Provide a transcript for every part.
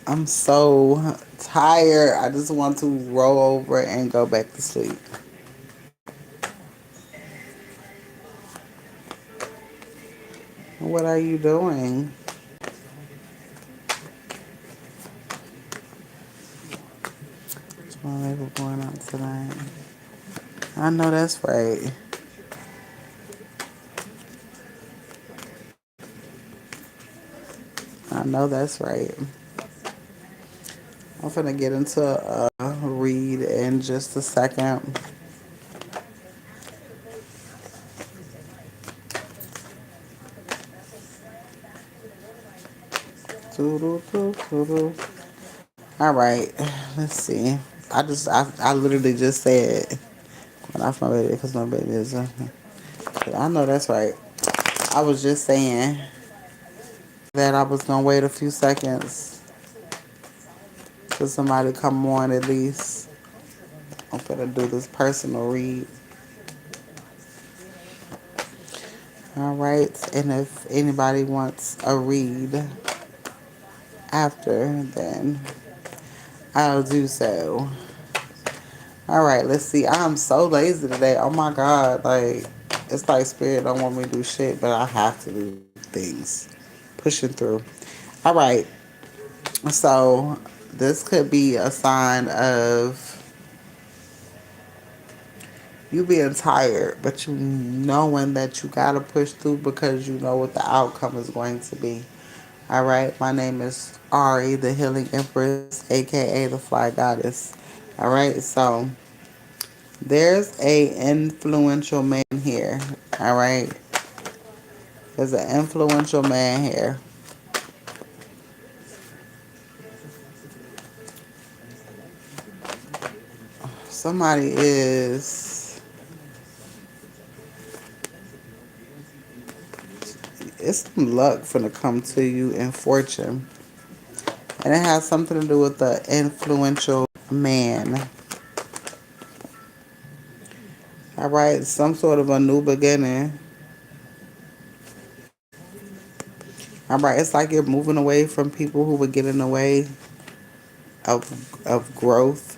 I'm so tired. I just want to roll over and go back to sleep. What are you doing? Well, they were going out tonight. I know that's right. I know that's right. I'm finna get into a read in just a second. All right, let's see. I literally just said when I my baby because my baby is. I know that's right. I was just saying that I was gonna wait a few seconds till somebody come on at least. I'm gonna do this personal read. All right, and if anybody wants a read after, then I'll do so. All right, let's see. I'm so lazy today. Oh my god, like it's like spirit don't want me to do shit, but I have to do things. Pushing through. All right, so this could be a sign of you being tired, but you knowing that you gotta push through because you know what the outcome is going to be. All right, my name is Ari, the Healing Empress, aka the Fly Goddess. All right, so there's a influential man here. All right, there's an influential man here. Somebody is. It's some luck finna come to you in fortune, and it has something to do with the influential man. All right, some sort of a new beginning. All right, it's like you're moving away from people who were getting away of growth,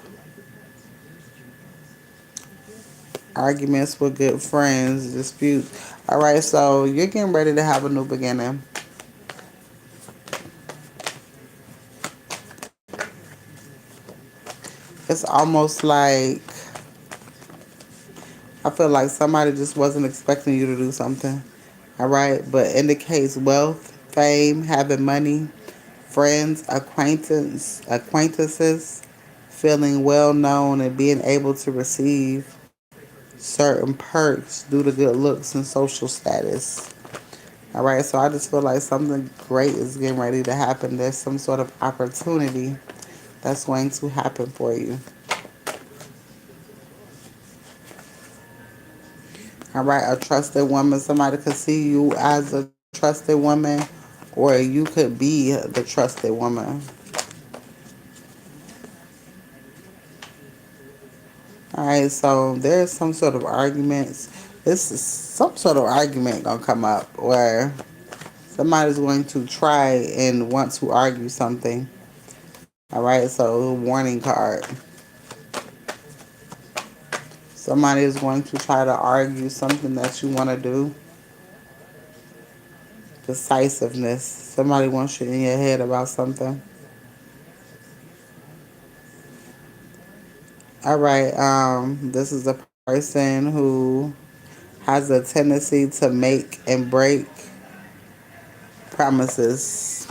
arguments with good friends, disputes. All right, so you're getting ready to have a new beginning. It's almost like I feel like somebody just wasn't expecting you to do something. All right, but indicates wealth, fame, having money, friends, acquaintances, feeling well known and being able to receive certain perks due to good looks and social status. All right, so I just feel like something great is getting ready to happen. There's some sort of opportunity that's going to happen for you. All right, a trusted woman. Somebody could see you as a trusted woman, or you could be the trusted woman. All right, so there's some sort of arguments. This is some sort of argument gonna come up where somebody's going to try and want to argue something. All right, so warning card. Somebody is going to try to argue something that you want to do. Decisiveness. Somebody wants you in your head about something. All right, this is a person who has a tendency to make and break promises.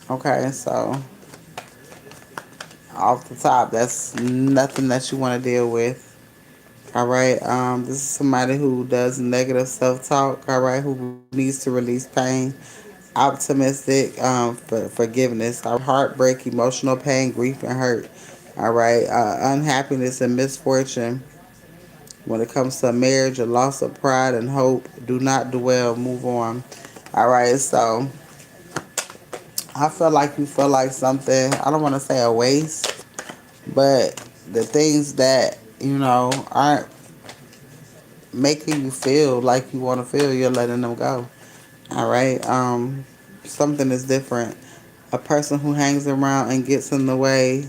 Okay, so off the top, that's nothing that you want to deal with. All right, this is somebody who does negative self-talk. All right, who needs to release pain. Optimistic, for forgiveness. All right, heartbreak, emotional pain, grief, and hurt. All right, unhappiness and misfortune. When it comes to marriage, a loss of pride and hope. Do not dwell. Move on. All right, so I feel like you feel like something. I don't want to say a waste, but the things that aren't making you feel like you want to feel, you're letting them go. All right. Something is different. a person who hangs around and gets in the way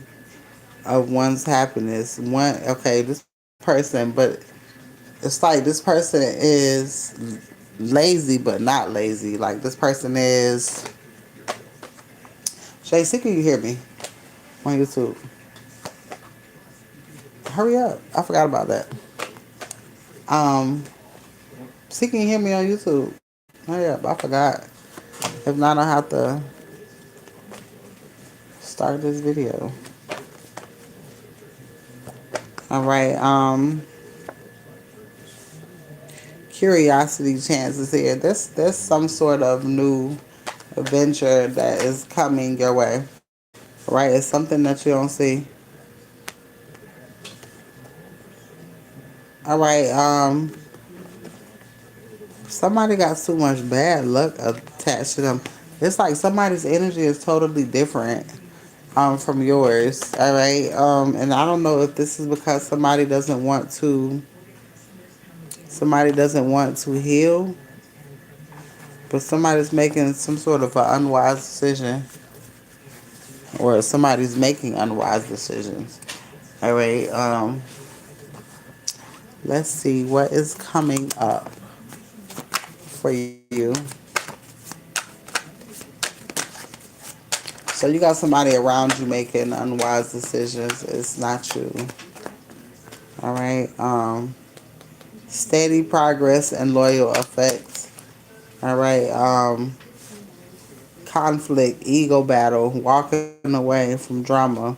of one's happiness. Okay, this person, but it's like this person is lazy, but not lazy. Like this person is. JC, can you hear me on YouTube? Hurry up! I forgot about that. Um, see, can you hear me on YouTube? Hurry up! I forgot. If not, I'll have to start this video. All right. Curiosity chances here. There's some sort of new adventure that is coming your way. Right? It's something that you don't see. All right. Somebody got too much bad luck attached to them. It's like somebody's energy is totally different from yours. All right. And I don't know if this is because somebody doesn't want to heal, but somebody's making some sort of an unwise decision, or somebody's making unwise decisions. All right. Let's see what is coming up for you. So you got somebody around you making unwise decisions. It's not you. All right. Steady progress and loyal effects. All right. Conflict, ego battle, walking away from drama.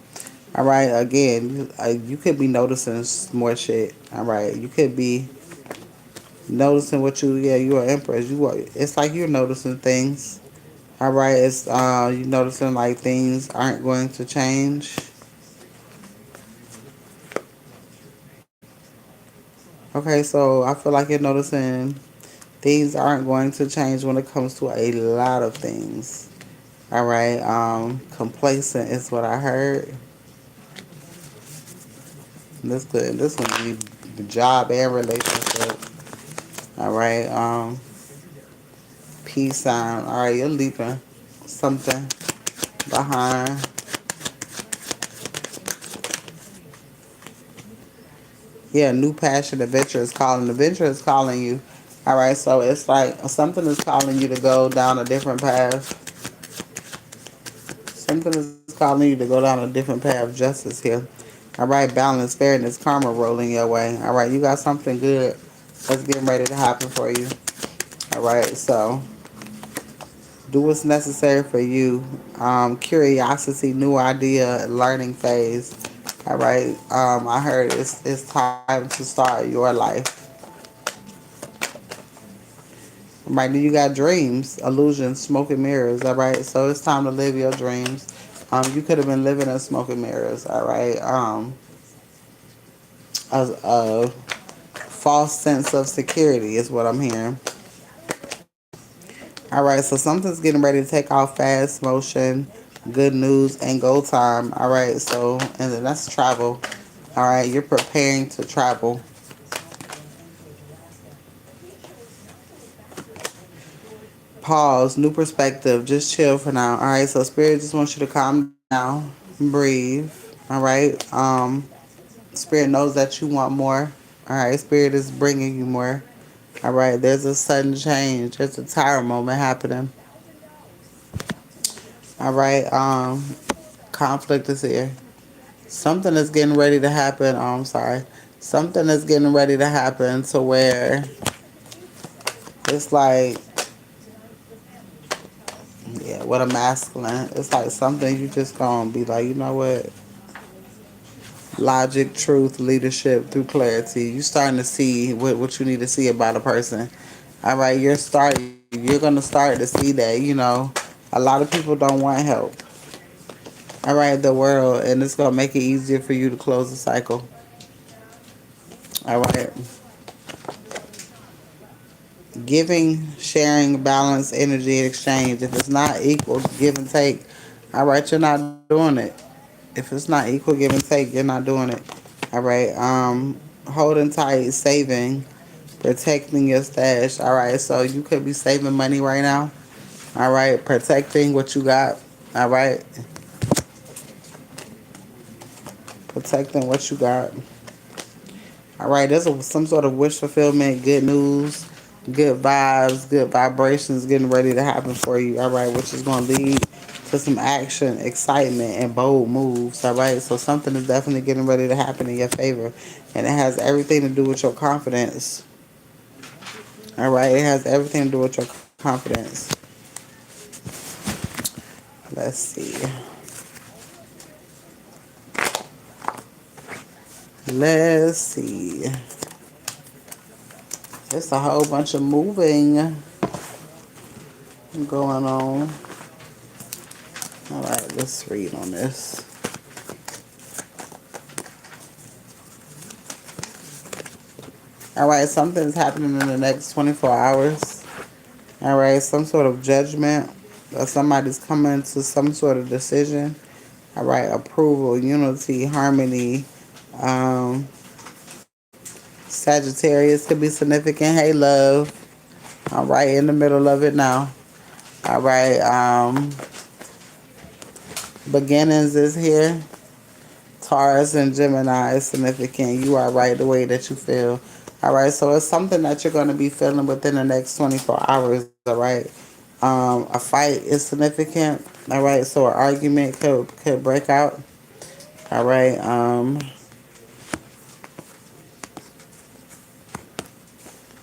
All right. Again, you could be noticing more shit. All right. You could be noticing what you. Yeah, you're an empress. You are. It's like you're noticing things. All right. It's you noticing like things aren't going to change. Okay, so I feel like you're noticing things aren't going to change when it comes to a lot of things. All right, complacent is what I heard. This could this one be the job and relationship. All right, peace sign. All right, you're leaving something behind. Yeah, new passion, adventure is calling. Adventure is calling you. All right, so it's like something is calling you to go down a different path. Something is calling you to go down a different path. Justice here. All right, balance, fairness, karma rolling your way. All right, you got something good that's getting ready to happen for you. All right, so do what's necessary for you. Curiosity, new idea, learning phase. All right, I heard it's time to start your life. All right, then you got dreams, illusions, smoke and mirrors. All right, so it's time to live your dreams. You could have been living in smoke and mirrors. All right, a false sense of security is what I'm hearing. All right, so something's getting ready to take off fast motion, good news, and go time. All right, so and then that's travel. All right, you're preparing to travel. Pause, new perspective, just chill for now. All right, so spirit just wants you to calm down, breathe. All right, spirit knows that you want more. All right, spirit is bringing you more. All right, there's a sudden change. There's a tower moment happening. All right, conflict is here. Something is getting ready to happen. Oh, I'm sorry. Something is getting ready to happen to where it's like, yeah, what a masculine. It's like something you just gonna be like, you know what? Logic, truth, leadership through clarity. You starting to see what you need to see about a person. All right, you're gonna start to see that, a lot of people don't want help. All right, the world, and it's gonna make it easier for you to close the cycle. All right, giving, sharing, balance, energy, and exchange. If it's not equal, give and take. All right, you're not doing it. If it's not equal, give and take, you're not doing it. All right, holding tight, saving, protecting your stash. All right, so you could be saving money right now. All right, protecting what you got. All right, protecting what you got. All right, there's some sort of wish fulfillment, good news, good vibes, good vibrations getting ready to happen for you. All right, which is going to lead to some action, excitement, and bold moves. All right, so something is definitely getting ready to happen in your favor, and it has everything to do with your confidence. All right, it has everything to do with your confidence. Let's see. Let's see. It's a whole bunch of moving going on. All right, let's read on this. All right, something is happening in the next 24 hours. All right, some sort of judgment, or somebody's coming to some sort of decision. All right, approval, unity, harmony. Um, Sagittarius could be significant. Hey, love. All right, in the middle of it now. All right, beginnings is here. Taurus and Gemini is significant. You are right the way that you feel. All right, so it's something that you're going to be feeling within the next 24 hours. All right, a fight is significant. All right, so an argument could break out. All right,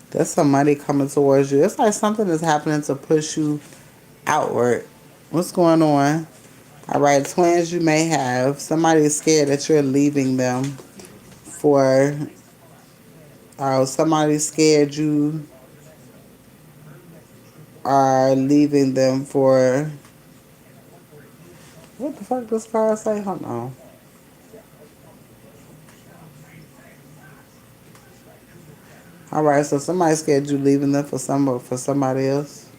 there's some money coming towards you. It's like something is happening to push you outward. What's going on? All right, twins you may have. Somebody is scared that you're leaving them for. Somebody scared you are leaving them for. What the fuck does card say? Hold on. All right, so somebody scared you leaving them for somebody else.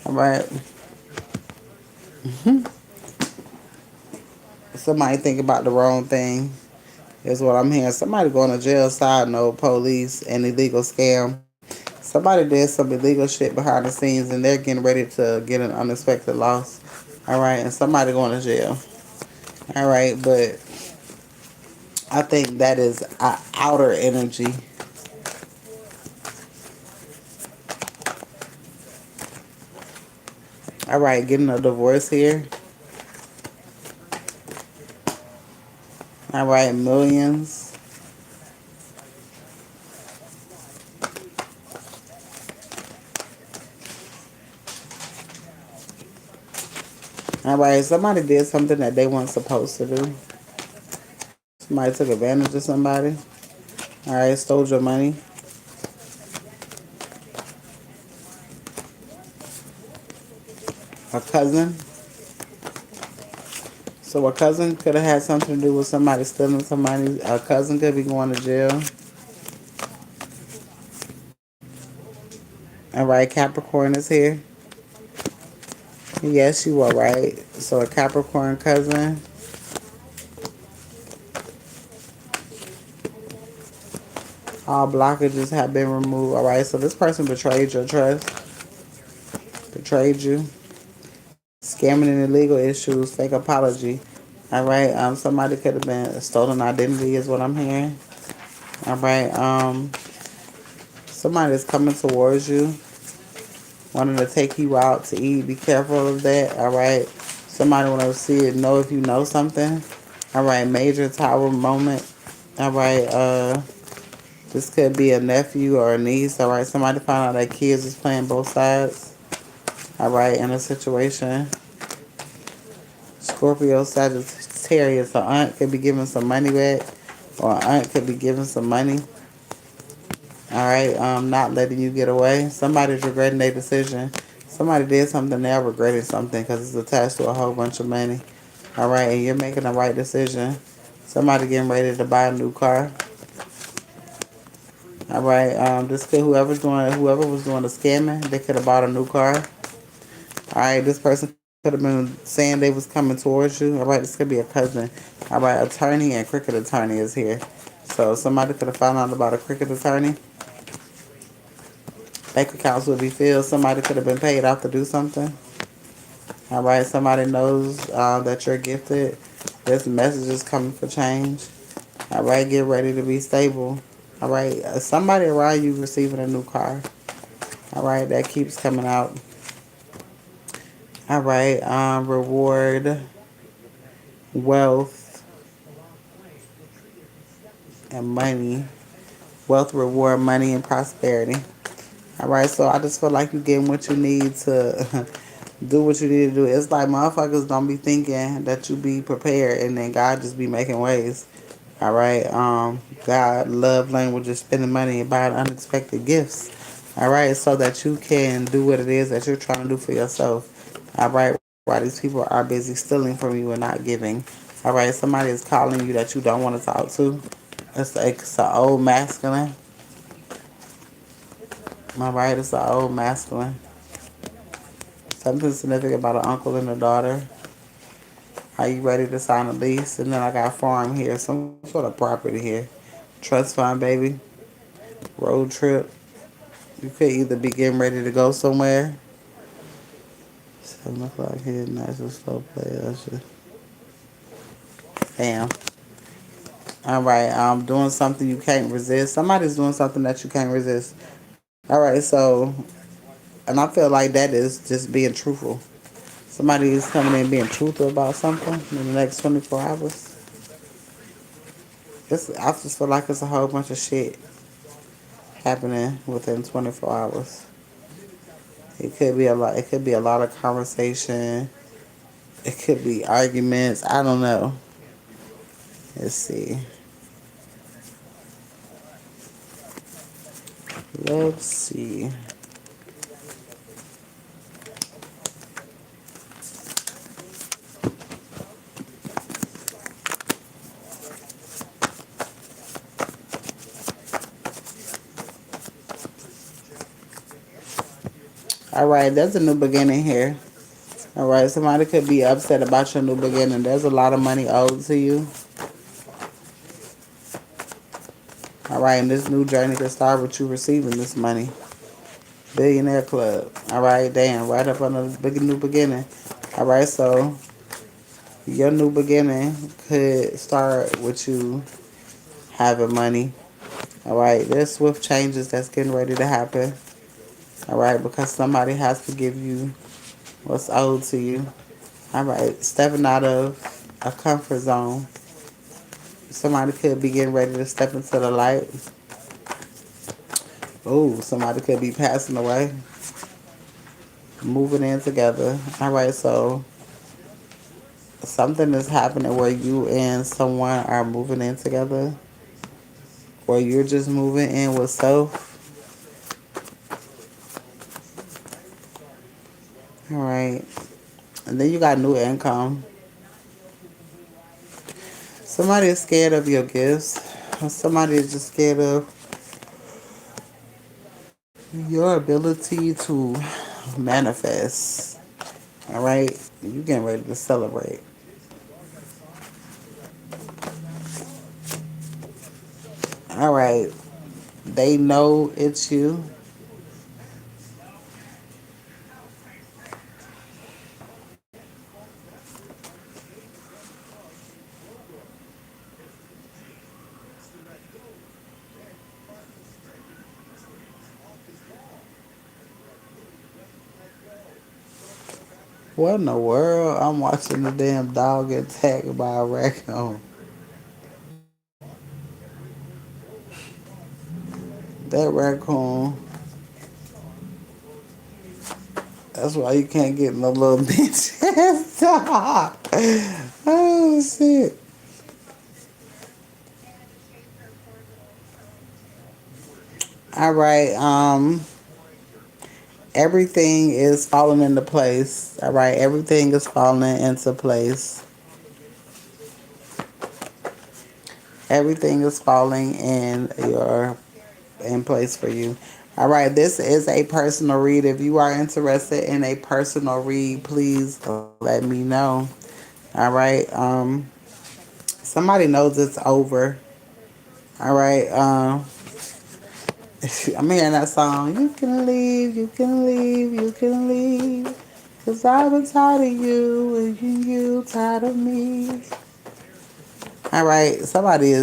All right, somebody think about the wrong thing. Is what I'm hearing. Somebody going to jail. Side note: police and illegal scam. Somebody did some illegal shit behind the scenes, and they're getting ready to get an unexpected loss. All right, and somebody going to jail. All right, but I think that is outer energy. All right, getting a divorce here. All right, millions. All right, somebody did something that they weren't supposed to do. Somebody took advantage of somebody. All right, stole your money. A cousin. So a cousin could have had something to do with somebody stealing some money. A cousin could be going to jail. All right, Capricorn is here. Yes, you are right. So a Capricorn cousin. All blockages have been removed. All right, so this person betrayed your trust, betrayed you, scamming in illegal issues, fake apology. All right, somebody could have been stolen identity, is what I'm hearing. All right, somebody is coming towards you, wanting to take you out to eat. Be careful of that. All right, somebody want to see it, know if you know something. All right, major tower moment. All right, this could be a nephew or a niece. All right, somebody found out that kids is playing both sides. All right, in a situation. Scorpio, Sagittarius, an aunt could be giving some money back, or an aunt could be giving some money. All right, not letting you get away. Somebody's regretting their decision. Somebody did something, they're regretting something because it's attached to a whole bunch of money. All right, and you're making the right decision. Somebody getting ready to buy a new car. All right, this could whoever was doing the scamming, they could have bought a new car. All right, this person could have been saying they was coming towards you. All right, this could be a cousin. All right, attorney and cricket attorney is here. So somebody could have found out about a cricket attorney. Bank accounts will be filled. Somebody could have been paid off to do something. All right. Somebody knows that you're gifted. This message is coming for change. All right. Get ready to be stable. All right. Somebody around you receiving a new car. All right. That keeps coming out. All right. Reward, wealth, and money. Wealth, reward, money, and prosperity. All right, so I just feel like you're getting what you need to do what you need to do. It's like motherfuckers don't be thinking that you be prepared, and then God just be making ways. All right, God love language is spending money and buying unexpected gifts. All right, so that you can do what it is that you're trying to do for yourself. All right, while these people are busy stealing from you and not giving. All right, somebody is calling you that you don't want to talk to. It's an old masculine. All right, it's an old masculine. Something significant about an uncle and a daughter. Are you ready to sign a lease? And then I got farm here, some sort of property here. Trust fund, baby. Road trip. You could either be getting ready to go somewhere. 7 o'clock here, nice and slow play. Damn. All right, doing something you can't resist. Somebody's doing something that you can't resist. All right, so, and I feel like that is just being truthful. Somebody is coming in being truthful about something in the next 24 hours. I just feel like it's a whole bunch of shit happening within 24 hours. It could be a lot. It could be a lot of conversation. It could be arguments. I don't know. Let's see. Let's see. All right, there's a new beginning here. All right, somebody could be upset about your new beginning. There's a lot of money owed to you. All right, and this new journey could start with you receiving this money. Billionaire Club. All right, damn, right up on the big new beginning. All right, so your new beginning could start with you having money. All right, there's swift changes that's getting ready to happen. All right, because somebody has to give you what's owed to you. All right, stepping out of a comfort zone. Somebody could be getting ready to step into the light. Oh, somebody could be passing away, moving in together. All right, so something is happening where you and someone are moving in together, or you're just moving in with self. All right, and then you got new income. Somebody is scared of your gifts. Somebody is just scared of your ability to manifest. All right, you getting ready to celebrate. All right, they know it's you. What in the world? I'm watching the damn dog get attacked by a raccoon. That raccoon. That's why you can't get no little bitch ass dog. Oh shit. All right. Everything is falling into place. All right. Everything is falling into place. Everything is falling in place for you. All right, this is a personal read. If you are interested in a personal read, please let me know. All right, somebody knows it's over. All right, I'm hearing that song. You can leave, you can leave, you can leave. Cause I've been tired of you and you tired of me. Alright, somebody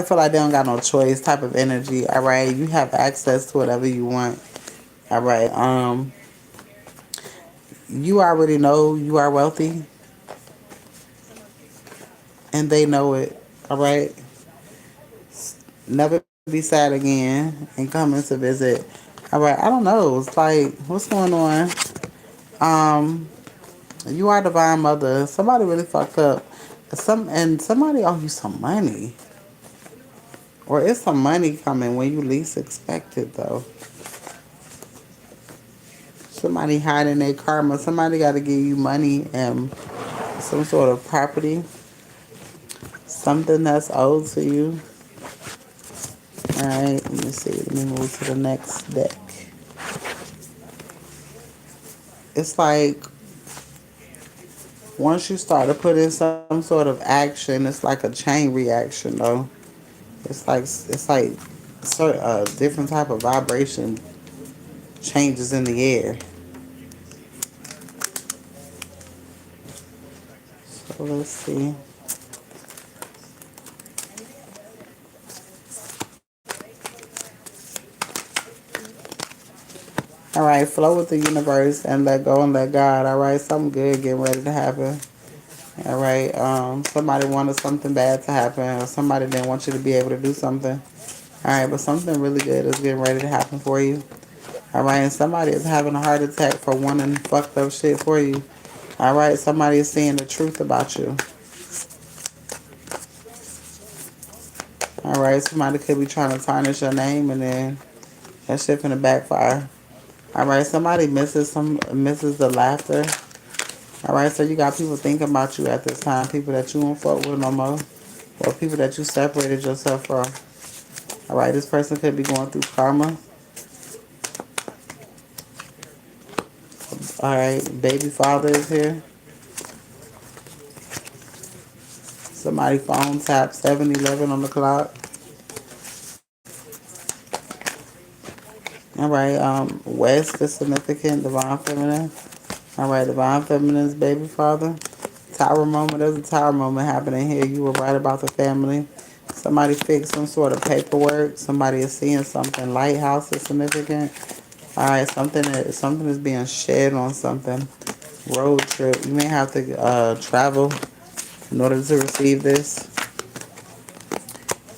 feel like they don't got no choice type of energy. Alright, you have access to whatever you want. Alright, you already know you are wealthy and they know it. Alright? Never be sad again and coming to visit. Alright, I don't know. It's like, what's going on? Um, you are divine mother. Somebody really fucked up. Somebody owe you some money. Or it's some money coming when you least expect it though. Somebody hiding their karma. Somebody got to give you money and some sort of property. Something that's owed to you. Alright, let me see. Let me move to the next deck. It's like once you start to put in some sort of action, it's like a chain reaction though. It's like different type of vibration changes in the air. So let's see. All right, flow with the universe and let go and let God. All right, something good getting ready to happen. All right, somebody wanted something bad to happen, or somebody didn't want you to be able to do something. All right, but something really good is getting ready to happen for you. All right, and somebody is having a heart attack for wanting fucked up shit for you. All right, somebody is seeing the truth about you. All right, somebody could be trying to tarnish your name, and then that shit finna backfire. All right, somebody misses the laughter. All right, so you got people thinking about you at this time, people that you won't fuck with no more, or people that you separated yourself from. All right, this person could be going through karma. All right, baby father is here. Somebody phone tap 7-11 on the clock. All right, West is significant, divine feminine. All right, divine feminine's baby father. Tower moment. There's a tower moment happening here. You were right about the family. Somebody fixed some sort of paperwork. Somebody is seeing something. Lighthouse is significant. All right, something is being shed on something. Road trip. You may have to travel in order to receive this.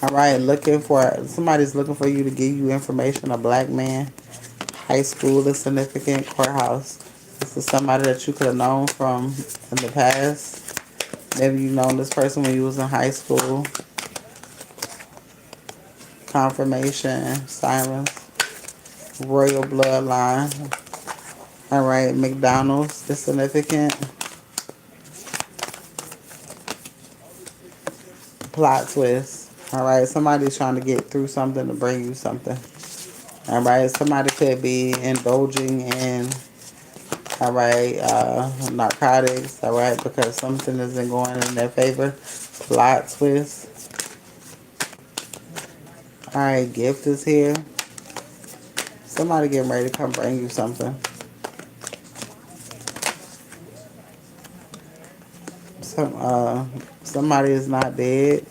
All right, somebody's looking for you to give you information. A black man. High school is significant. Courthouse. This is somebody that you could have known from in the past. Maybe you known this person when you was in high school. Confirmation. Silence. Royal bloodline. All right, McDonald's is significant. Plot twist. All right, somebody's trying to get through something to bring you something. All right, somebody could be indulging in, all right, narcotics. All right, because something isn't going in their favor. Plot twist. All right, gift is here. Somebody getting ready to come bring you something. Somebody is not dead,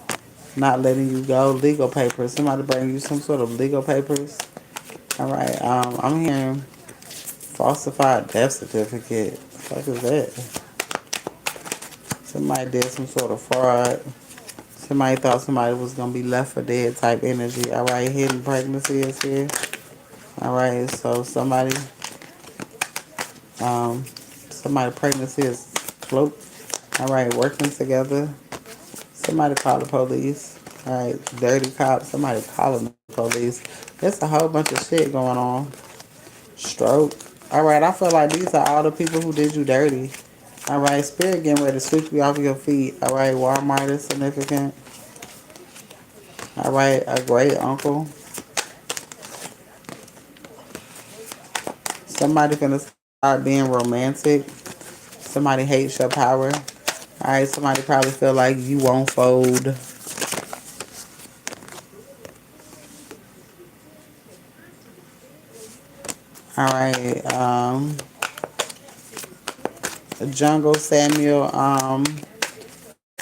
not letting you go. Legal papers. Somebody bring you some sort of legal papers. All right. I'm hearing falsified death certificate. What the fuck is that? Somebody did some sort of fraud. Somebody thought somebody was gonna be left for dead type energy. All right. Hidden pregnancy is here. All right. So um, somebody pregnancy is cloaked. All right. Working together. Somebody call the police. All right, dirty cop. Somebody calling the police. There's a whole bunch of shit going on. Stroke. All right, I feel like these are all the people who did you dirty. All right, spirit getting ready to sweep you off your feet. All right, Walmart is significant. All right, a great uncle. Somebody gonna start being romantic. Somebody hates your power. All right, somebody probably feel like you won't fold. All right. Jungle Samuel.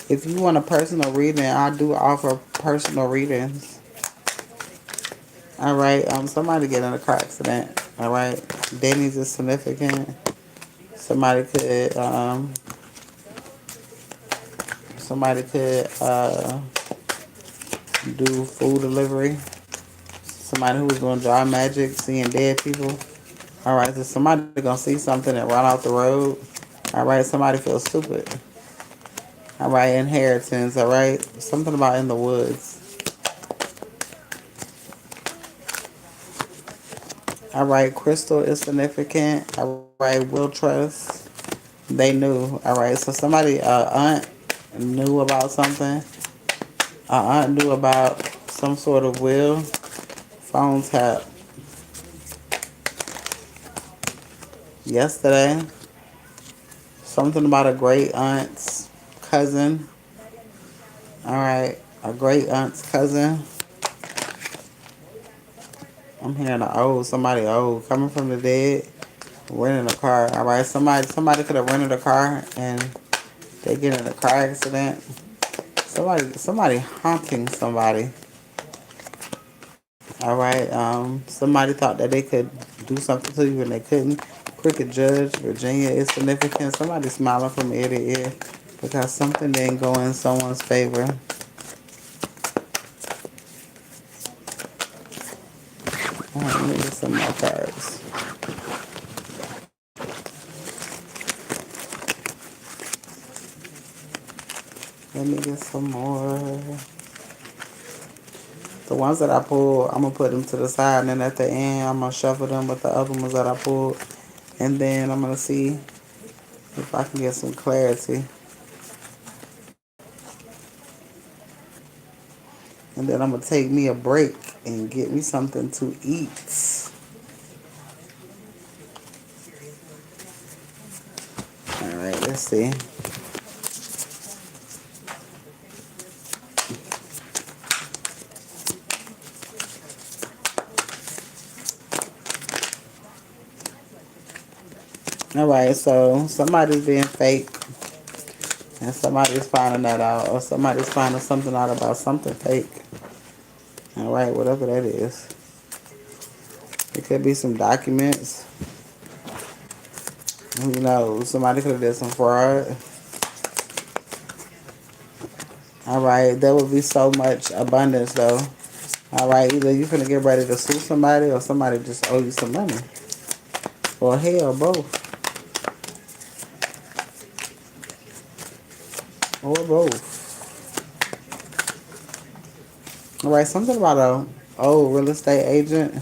If you want a personal reading, I do offer personal readings. All right. Somebody get in a car accident. All right. Damage is significant. Somebody could. Somebody could do food delivery. Somebody who was doing dry magic, seeing dead people. All right. So somebody gonna see something and run off the road. All right. Somebody feels stupid. All right. Inheritance. All right. Something about in the woods. All right. Crystal is significant. All right. Will trust. They knew. All right. So somebody, aunt knew about something. Aunt knew about some sort of will. Phone tap yesterday. Something about a great aunt's cousin. All right. A great aunt's cousin. I'm hearing somebody old coming from the dead, renting a car. All right. Somebody could have rented a car and they get in a car accident. Somebody haunting somebody. All right. Somebody thought that they could do something to you and they couldn't. Crooked judge, Virginia is significant. Somebody smiling from ear to ear because something didn't go in someone's favor. All right, let me get some more cards. Let me get some more. The ones that I pulled, I'm gonna put them to the side, and then at the end, I'm gonna shuffle them with the other ones that I pulled, and then I'm gonna see if I can get some clarity. And then I'm gonna take me a break and get me something to eat. All right, let's see. All right, so somebody's being fake, and somebody's finding that out, or somebody's finding something out about something fake. All right, whatever that is. It could be some documents. Who knows? Somebody could have did some fraud. All right, there will be so much abundance though. All right, either you finna get ready to sue somebody or somebody just owe you some money. Or hell, both. Or both. All right, something about a old real estate agent.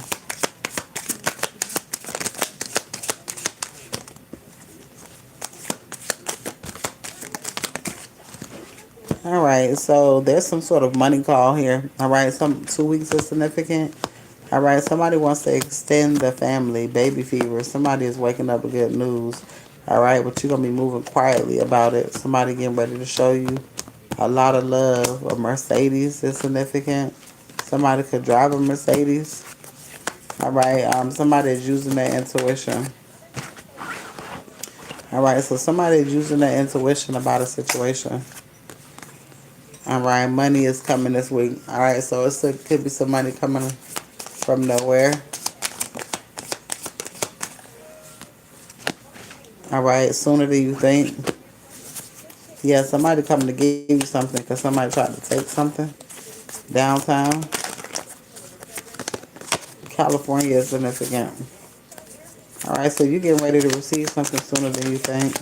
All right, so there's some sort of money call here. All right, some 2 weeks is significant. All right, somebody wants to extend the family. Baby fever. Somebody is waking up with good news. All right, but you're gonna be moving quietly about it. Somebody getting ready to show you a lot of love. A Mercedes is significant. Somebody could drive a Mercedes. All right, somebody is using their intuition. All right, so somebody is using their intuition about a situation. All right, money is coming this week. All right, so could be some money coming from nowhere. All right, sooner than you think. Yeah, somebody coming to give you something because somebody tried to take something downtown. California is significant. All right, so you're getting ready to receive something sooner than you think.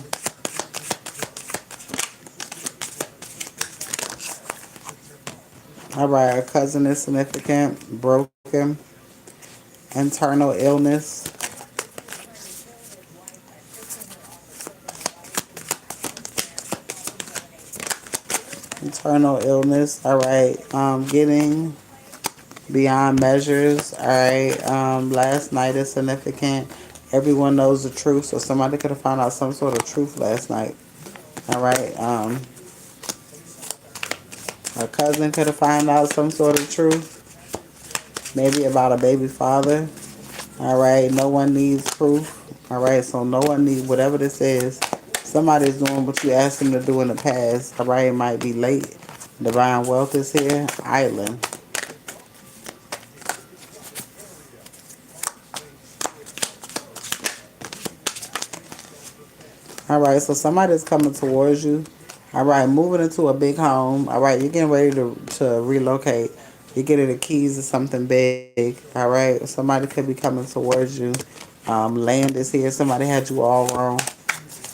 All right, a cousin is significant. Broken. Internal illness. Internal illness. All right, getting beyond measures. All right, last night is significant. Everyone knows the truth, so somebody could have found out some sort of truth last night. All right, a cousin could have found out some sort of truth, maybe about a baby father. All right, no one needs proof. All right, so no one needs whatever this is. Somebody's doing what you asked them to do in the past. All right, it might be late. Divine wealth is here. Island. All right, so somebody's coming towards you. All right, moving into a big home. All right, you're getting ready to relocate. You're getting the keys to something big. All right, somebody could be coming towards you. Land is here. Somebody had you all wrong.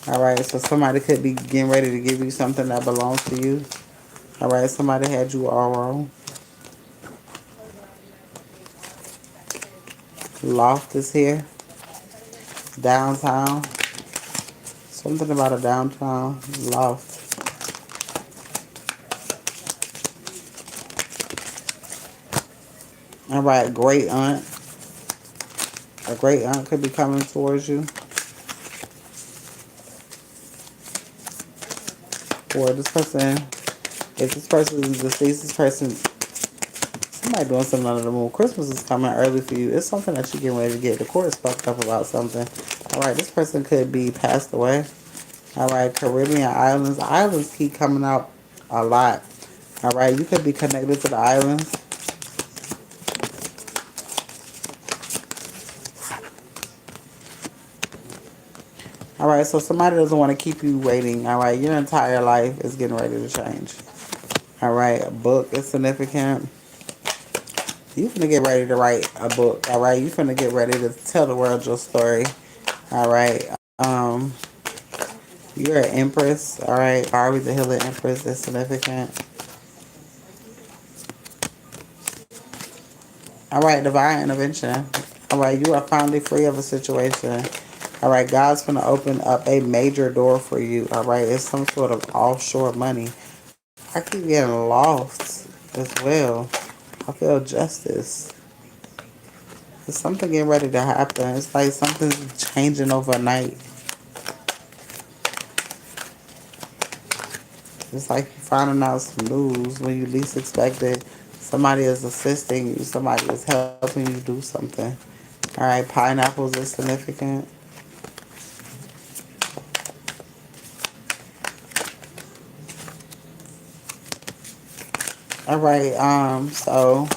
All right, so somebody could be getting ready to give you something that belongs to you. All right, somebody had you all wrong. Loft is here. Downtown. Something about a downtown loft. All right, great aunt. A great aunt could be coming towards you. Or this person, if this person is deceased, this person, somebody doing something under the moon. Christmas is coming early for you. It's something that you're getting ready to get. The court is fucked up about something. All right, this person could be passed away. All right, Caribbean islands. Islands keep coming out a lot. All right, you could be connected to the islands. All right, so somebody doesn't want to keep you waiting. All right, your entire life is getting ready to change. All right, a book is significant. You finna get ready to write a book. All right, you finna get ready to tell the world your story. All right, you're an empress. All right, Barbie the Healer Empress is significant. All right, divine intervention. All right, you are finally free of a situation. All right, God's gonna open up a major door for you. All right, it's some sort of offshore money. I keep getting lost as well. I feel justice. There's something getting ready to happen. It's like something's changing overnight. It's like you're finding out some news when you least expect it. Somebody is assisting you. Somebody is helping you do something. All right, pineapples is significant. All right, so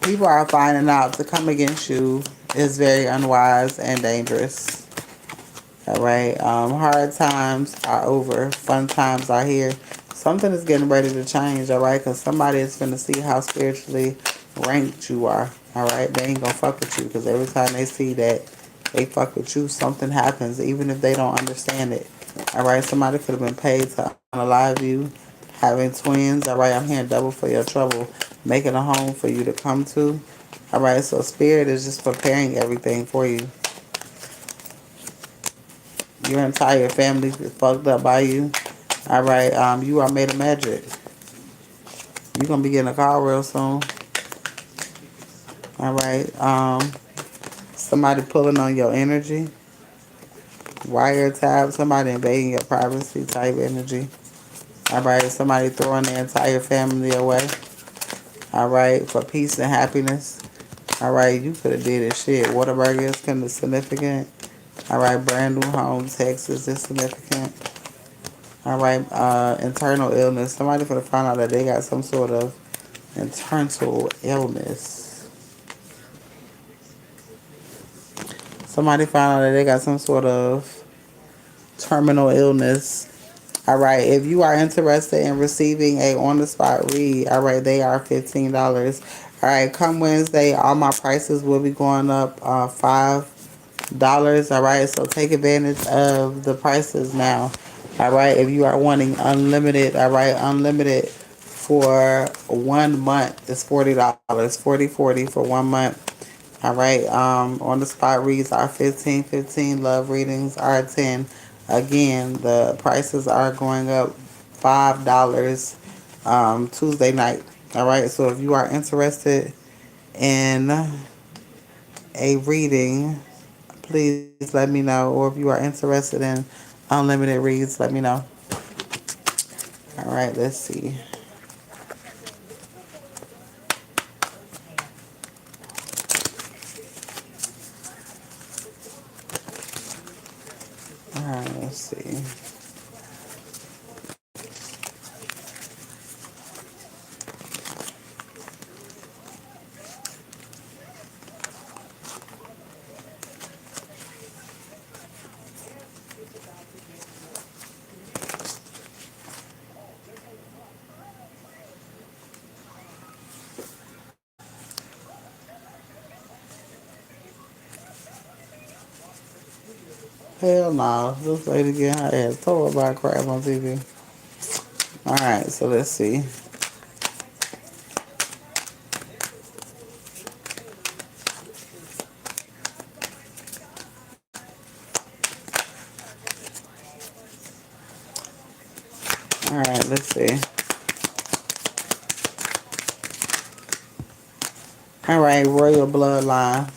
people are finding out to come against you is very unwise and dangerous. All right, hard times are over. Fun times are here. Something is getting ready to change. All right, because somebody is going to see how spiritually ranked you are. All right, they ain't gonna fuck with you because every time they see that they fuck with you, something happens, even if they don't understand it. All right, somebody could have been paid to unalive you, having twins. All right, I'm hearing double for your trouble, making a home for you to come to. All right, so spirit is just preparing everything for you. Your entire family is fucked up by you. All right, you are made of magic. You're gonna be getting a call real soon. All right, somebody pulling on your energy, wiretap, somebody invading your privacy type energy. All right, somebody throwing their entire family away. All right, for peace and happiness. All right, you could have did this shit. Waterburg is kind of significant. All right, brand new home, Texas is significant. All right, internal illness. Somebody could have found out that they got some sort of internal illness. Somebody found out that they got some sort of terminal illness. All right, if you are interested in receiving a on the spot read, all right, they are $15. All right, come Wednesday, all my prices will be going up $5. All right, so take advantage of the prices now. All right, if you are wanting unlimited, all right, unlimited for 1 month is $40. 40 for 1 month. All right. On the spot reads are 15. Love readings are 10. Again, the prices are going up $5 Tuesday night. All right. So if you are interested in a reading, please let me know. Or if you are interested in unlimited reads, let me know. All right. Let's see. Alright, let's see. Hell no. This lady getting her ass tore by crap on TV. Alright, so let's see. Alright, let's see. Alright, royal bloodline.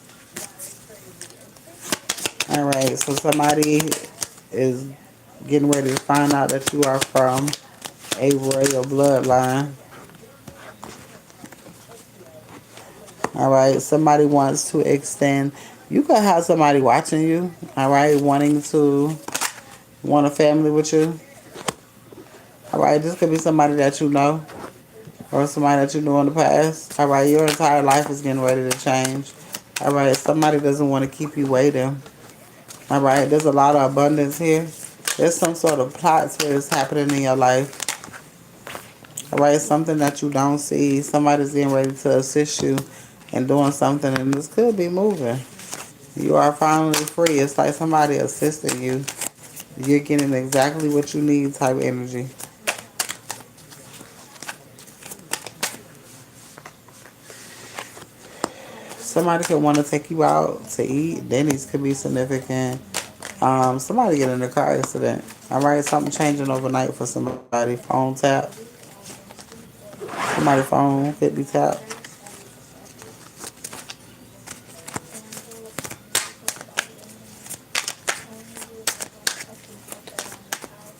Alright, so somebody is getting ready to find out that you are from a royal bloodline. Alright, somebody wants to extend. You could have somebody watching you, alright, wanting to want a family with you. Alright, this could be somebody that you know or somebody that you knew in the past. Alright, your entire life is getting ready to change. Alright, somebody doesn't want to keep you waiting. Alright, there's a lot of abundance here. There's some sort of plot twist happening in your life. Alright, something that you don't see. Somebody's getting ready to assist you in doing something, and this could be moving. You are finally free. It's like somebody assisting you. You're getting exactly what you need type energy. Somebody could want to take you out to eat. Denny's could be significant. Somebody get in a car accident. Alright, something changing overnight for somebody. Phone tap. Somebody's phone could be tapped.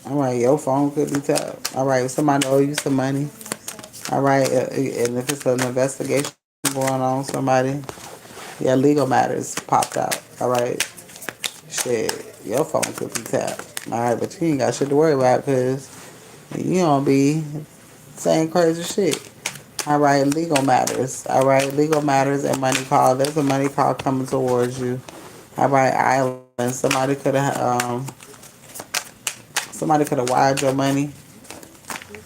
Alright, your phone could be tapped. Alright, somebody owe you some money. Alright, and if it's an investigation going on, somebody, yeah, legal matters popped out. Alright, shit, your phone could be tapped. Alright, but you ain't got shit to worry about because you don't be saying crazy shit. Alright, legal matters. Alright, legal matters and money call. There's a money call coming towards you. Alright, island. Somebody could have wired your money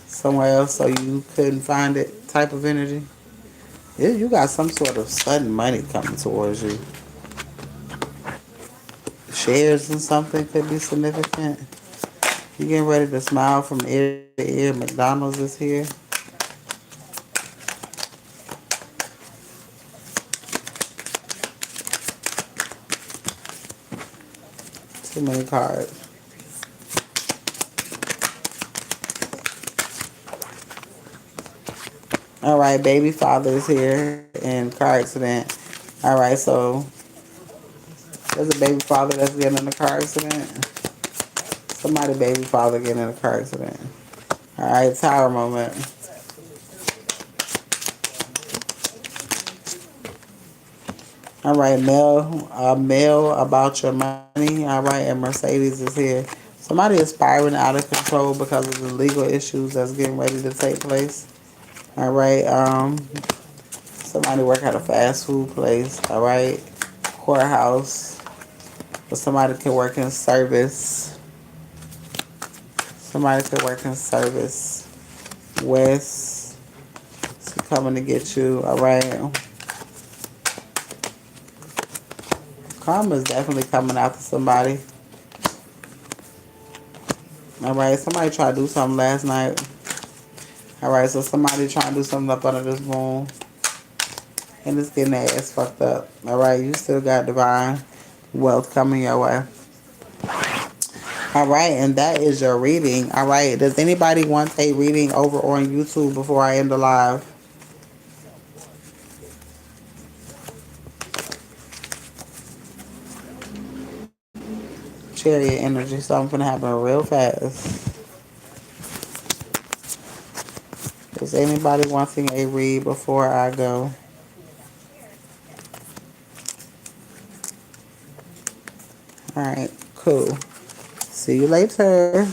somewhere else so you couldn't find it type of energy. Yeah, you got some sort of sudden money coming towards you. Shares in something could be significant. You getting ready to smile from ear to ear. McDonald's is here. Too many cards. All right, baby father is here in car accident. All right, so there's a baby father that's getting in a car accident. Somebody baby father getting in a car accident. All right, tower moment. All right, mail about your money. All right, and Mercedes is here. Somebody is spiraling out of control because of the legal issues that's getting ready to take place. All right, somebody work at a fast food place. All right, courthouse. But somebody could work in service. Somebody could work in service. West is coming to get you. All right. Karma is definitely coming after somebody. Alright, somebody tried to do something last night. Alright, so somebody trying to do something up under this moon. And it's getting their ass fucked up. Alright, you still got divine wealth coming your way. Alright, and that is your reading. Alright, does anybody want a reading over on YouTube before I end the live? Chariot energy, something happen real fast. Does anybody wanting a read before I go? Alright, cool. See you later.